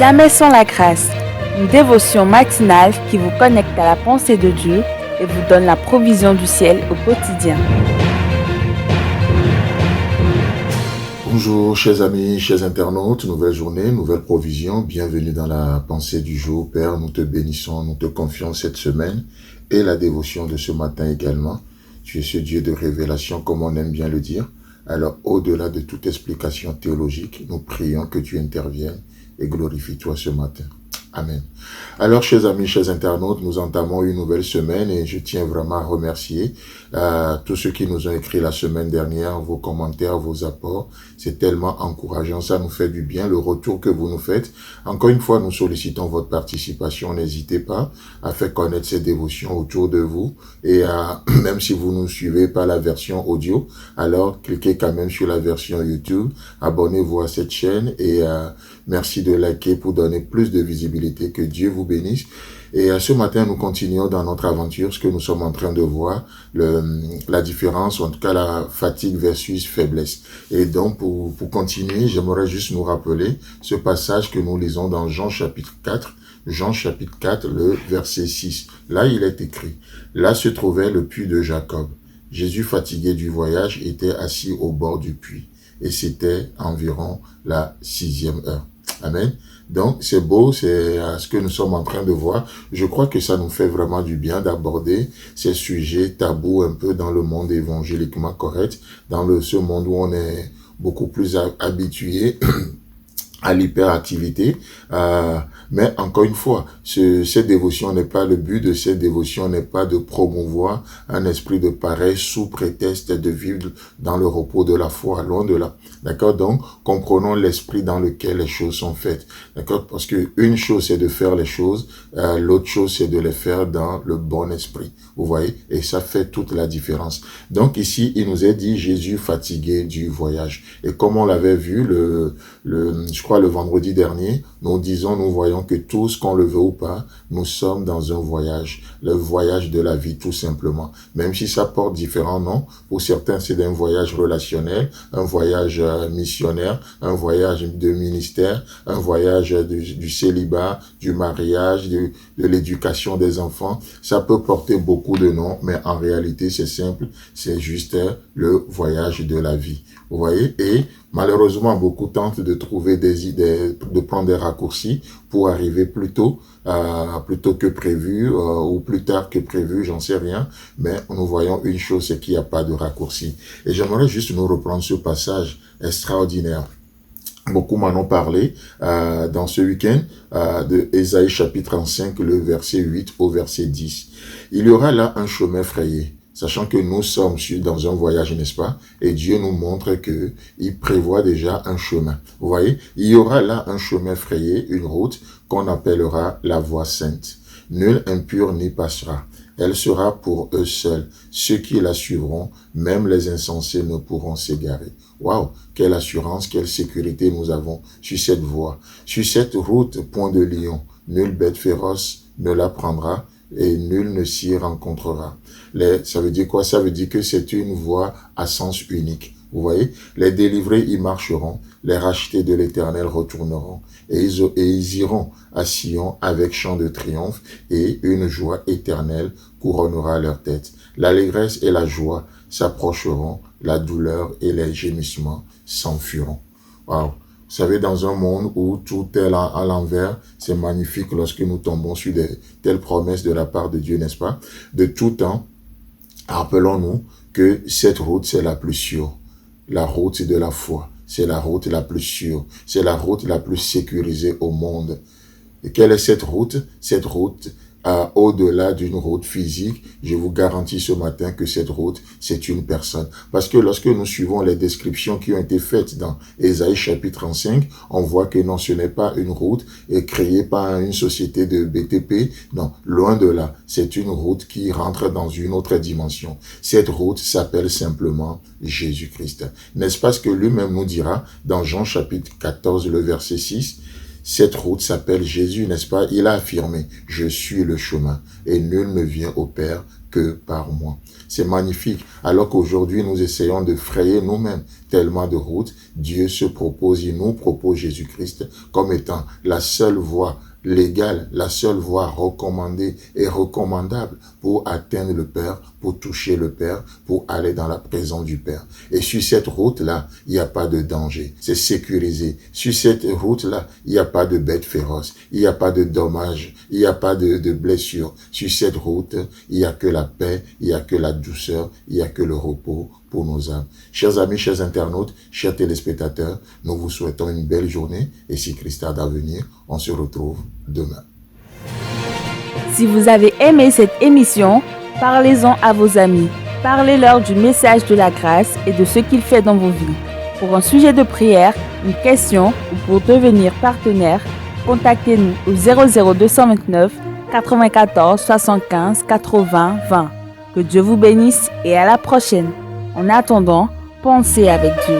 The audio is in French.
Jamais sans la grâce, une dévotion matinale qui vous connecte à la pensée de Dieu et vous donne la provision du ciel au quotidien. Bonjour chers amis, chers internautes, nouvelle journée, nouvelle provision, bienvenue dans la pensée du jour. Père, nous te bénissons, nous te confions cette semaine et la dévotion de ce matin également. Tu es ce Dieu de révélation comme on aime bien le dire. Alors au-delà de toute explication théologique, nous prions que tu interviennes et glorifie-toi ce matin. Amen. Alors, chers amis, chers internautes, nous entamons une nouvelle semaine et je tiens vraiment à remercier tous ceux qui nous ont écrit la semaine dernière, vos commentaires, vos apports. C'est tellement encourageant, ça nous fait du bien, le retour que vous nous faites. Encore une fois, nous sollicitons votre participation. N'hésitez pas à faire connaître ces dévotions autour de vous et même si vous ne suivez pas la version audio, alors cliquez quand même sur la version YouTube, abonnez-vous à cette chaîne et merci de liker pour donner plus de visibilité. Que Dieu vous bénisse. Et ce matin, nous continuons dans notre aventure, ce que nous sommes en train de voir, la différence, ou en tout cas la fatigue versus faiblesse. Et donc, pour continuer, j'aimerais juste nous rappeler ce passage que nous lisons dans Jean chapitre 4, Jean chapitre 4, le verset 6. Là, il est écrit, « Là se trouvait le puits de Jacob. Jésus, fatigué du voyage, était assis au bord du puits. Et c'était environ la 6e heure. » Amen. Donc, c'est beau, c'est ce que nous sommes en train de voir. Je crois que ça nous fait vraiment du bien d'aborder ces sujets tabous un peu dans le monde évangéliquement correct, dans ce monde où on est beaucoup plus habitué à l'hyperactivité, mais encore une fois, cette dévotion n'est pas le but de cette dévotion n'est pas de promouvoir un esprit de paresse sous prétexte de vivre dans le repos de la foi, loin de là. D'accord? Donc, comprenons l'esprit dans lequel les choses sont faites. D'accord? Parce que une chose c'est de faire les choses, l'autre chose c'est de les faire dans le bon esprit. Vous voyez? Et ça fait toute la différence. Donc ici, il nous est dit Jésus fatigué du voyage. Et comme on l'avait vu je crois le vendredi dernier, nous voyons que tous, qu'on le veut ou pas, nous sommes dans un voyage, le voyage de la vie tout simplement. Même si ça porte différents noms, pour certains c'est un voyage relationnel, un voyage missionnaire, un voyage de ministère, un voyage du célibat, du mariage, de l'éducation des enfants. Ça peut porter beaucoup de noms, mais en réalité c'est simple, c'est juste le voyage de la vie. Vous voyez? Et malheureusement, beaucoup tentent de trouver des idées, de prendre des raccourcis pour arriver plus tôt que prévu ou plus tard que prévu, j'en sais rien. Mais nous voyons une chose, c'est qu'il n'y a pas de raccourci. Et j'aimerais juste nous reprendre ce passage extraordinaire. Beaucoup m'en ont parlé dans ce week-end de Ésaïe chapitre 35, le verset 8 au verset 10. Il y aura là un chemin frayé. Sachant que nous sommes dans un voyage, n'est-ce pas? Et Dieu nous montre que il prévoit déjà un chemin. Vous voyez? Il y aura là un chemin frayé, une route qu'on appellera la voie sainte. Nul impur n'y passera. Elle sera pour eux seuls. Ceux qui la suivront, même les insensés ne pourront s'égarer. Waouh! Quelle assurance, quelle sécurité nous avons sur cette voie. Sur cette route, point de lion, nulle bête féroce ne la prendra et nul ne s'y rencontrera. Ça veut dire quoi? Ça veut dire que c'est une voie à sens unique. Vous voyez? Les délivrés y marcheront, les rachetés de l'Éternel retourneront, et ils iront à Sion avec chant de triomphe, et une joie éternelle couronnera leur tête. L'allégresse et la joie s'approcheront, la douleur et les gémissements s'enfuiront. Waouh! Vous savez, dans un monde où tout est à l'envers, c'est magnifique lorsque nous tombons sur de telles promesses de la part de Dieu, n'est-ce pas? De tout temps, rappelons-nous que cette route, c'est la plus sûre. La route de la foi, c'est la route la plus sûre. C'est la route la plus sécurisée au monde. Et quelle est cette route? Cette route, au-delà d'une route physique, je vous garantis ce matin que cette route, c'est une personne. Parce que lorsque nous suivons les descriptions qui ont été faites dans Ésaïe chapitre 35, on voit que non, ce n'est pas une route créée par une société de BTP. Non, loin de là. C'est une route qui rentre dans une autre dimension. Cette route s'appelle simplement Jésus-Christ. N'est-ce pas ce que lui-même nous dira dans Jean chapitre 14, le verset 6? Cette route s'appelle Jésus, n'est-ce pas? Il a affirmé, je suis le chemin et nul ne vient au Père que par moi. C'est magnifique. Alors qu'aujourd'hui, nous essayons de frayer nous-mêmes tellement de routes, Dieu se propose, il nous propose Jésus-Christ comme étant la seule voie légale, la seule voie recommandée et recommandable pour atteindre le Père, pour toucher le Père, pour aller dans la présence du Père. Et sur cette route-là, il n'y a pas de danger, c'est sécurisé. Sur cette route-là, il n'y a pas de bêtes féroces, il n'y a pas de dommages, il n'y a pas de blessures. Sur cette route, il n'y a que la paix, il n'y a que la douceur, il n'y a que le repos pour nos âmes. Chers amis, chers internautes, chers téléspectateurs, nous vous souhaitons une belle journée et si Christ a d'avenir, on se retrouve demain. Si vous avez aimé cette émission, parlez-en à vos amis. Parlez-leur du message de la grâce et de ce qu'il fait dans vos vies. Pour un sujet de prière, une question ou pour devenir partenaire, contactez-nous au 00229 94 75 80 20. Que Dieu vous bénisse et à la prochaine. En attendant, pensez avec Dieu.